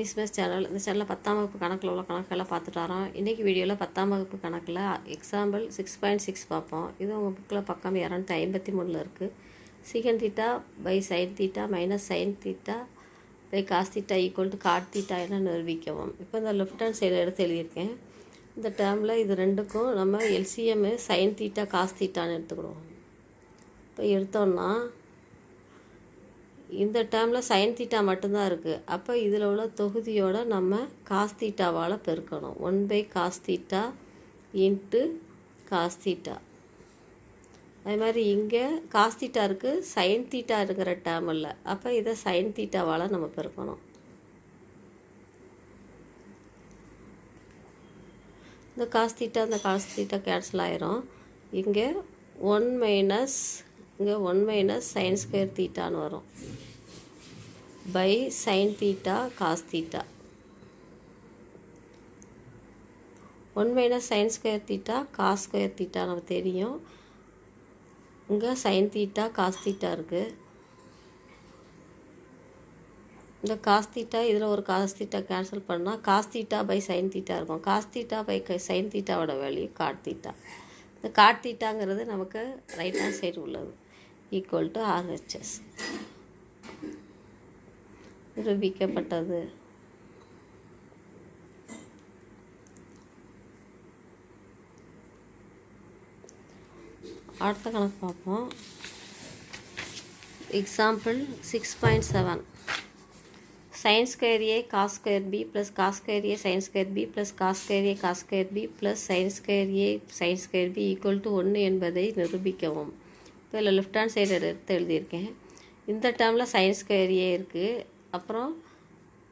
Munis maths channel. இந்த சேனலில் 10ஆம் வகுப்பு கணக்கில் உள்ள கணக்கெல்லாம் பார்த்துட்டு வரோம். இன்றைக்கி வீடியோவில் 10ஆம் வகுப்பு கணக்கில் எக்ஸாம்பிள் 6.6 பார்ப்போம். இது உங்கள் புக்கில் பக்கம் 253 இருக்குது. Secant theta by sine theta minus sine theta by cos theta equal to cot theta என நிரூபிக்கவும். இப்போ இந்த லெஃப்ட் ஹேண்ட் சைடு எடுத்து எழுதியிருக்கேன். இந்த டேர்மில் இது ரெண்டுக்கும் நம்ம எல்சிஎம் சைன் தீட்டா காஸ் தீட்டான்னு எடுத்துக்கிடுவோம். இப்போ எடுத்தோன்னா இந்த டேர்மில் சைன் தீட்டா மட்டும்தான் இருக்குது. அப்போ இதில் உள்ள தொகுதியோடு நம்ம காஸ் தீட்டாவால் பெருக்கணும். 1/காஸ் தீட்டா இன்ட்டு காஸ் தீட்டா. அது மாதிரி இங்கே காஸ் தீட்டா இருக்குது, சைன் தீட்டா இருக்கிற டேர்ம் இல்லை. அப்போ இதை சைன் தீட்டாவால் நம்ம பெருக்கணும். இந்த காஸ் தீட்டா கேன்சல் ஆயிரும். இங்கே 1 மைனஸ் சைன் ஸ்கொயர் தீட்டான்னு வரும் by sine theta cos theta. 1 minus sine square theta cos square theta நமக்கு தெரியும். இங்கே சைன் தீட்டா காஸ் தீட்டா இருக்குது. இந்த காஸ் தீட்டா இதில் ஒரு காஸ் தீட்டா கேன்சல் பண்ணால் cos theta by sine theta இருக்கும். காஸ் தீட்டா பை சைன் தீட்டாவோட வேல்யூ காட் தீட்டா. இந்த காட் தீட்டாங்கிறது நமக்கு ரைட் ஹேண்ட் சைடு உள்ளது ஈக்குவல் டு RHS நிரூபிக்கப்பட்டது. அடுத்த கணக்கு பார்ப்போம். Example 6.7 sin square a cos square b plus cos square a sin square b plus cos square a cos square b plus sin square a sin square b equal to 1 என்பதை நிரூபிக்கவும். இப்போ இதில் left hand side எடுத்து எழுதியிருக்கேன். இந்த டேர்மில் sin square a இருக்குது, அப்புறம்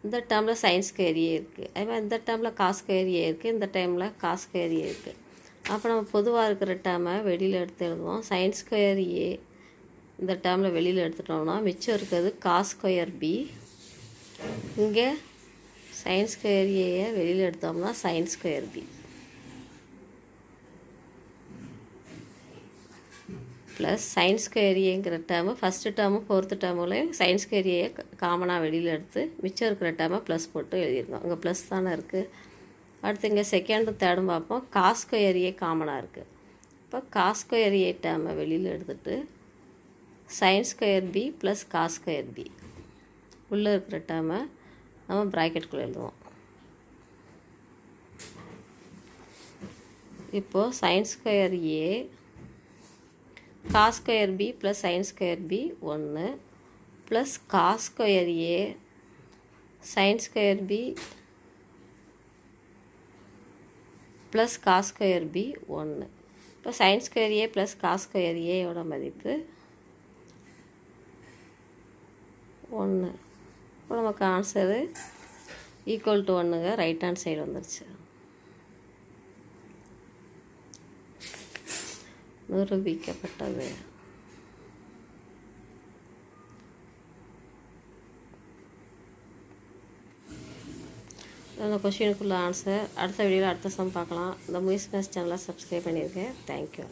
இந்த டேர்மில் sin square a இருக்குது. அதே மாதிரி இந்த டேர்மில் cos square a இருக்குது, இந்த டைமில் cos square a இருக்குது. அப்போ நம்ம பொதுவாக இருக்கிற டேர்மை வெளியில் எடுத்து எழுதுவோம். sin square a இந்த டேர்மில் வெளியில் எடுத்துட்டோம்னா மிச்சம் இருக்கிறது cos square b. இங்கே சைன் ஸ்கொயர் ஏயை வெளியில் எடுத்தோம்னா sine square B plus sine square ஏங்கிற டேர்மு ஃபஸ்ட்டு டேர்மு ஃபோர்த்து டேர்முலையும் சைன் ஸ்கொயர் ஏயை காமனாக வெளியில் எடுத்து மிச்சம் இருக்கிற டேர்மை ப்ளஸ் போட்டு எழுதியிருக்கோம். அங்கே ப்ளஸ் தானே இருக்குது. அடுத்து இங்கே செகண்டும் தேர்டும் பார்ப்போம். காஸ் ஸ்கொயர் ஏ காமனாக இருக்குது. இப்போ காஸ் ஸ்கொயர் ஏ டேர்மை வெளியில் எடுத்துகிட்டு sine square B plus cos square B உள்ளே இருக்கிற டேர்மை நம்ம ப்ராக்கெட்டுக்குள்ளே எழுதுவோம். இப்போது sine square A cos square B plus sine square B 1 plus cos square A sine square B plus cos square B 1. இப்போ sine square A plus cos square ஏயோட மதிப்பு 1. இப்போ நமக்கு ஆன்சரு ஈக்குவல் டு 1ங்க ரைட் ஹேண்ட் சைடு வந்துருச்சு. நிரூபிக்கப்பட்டது. அந்த கொஷினுக்குள்ள answer அடுத்த வீடியோவில் அடுத்த சம் பார்க்கலாம். இந்த முனிஸ் மேத்ஸ் சேனலை சப்ஸ்கிரைப் பண்ணியிருக்கேன். தேங்க்யூ.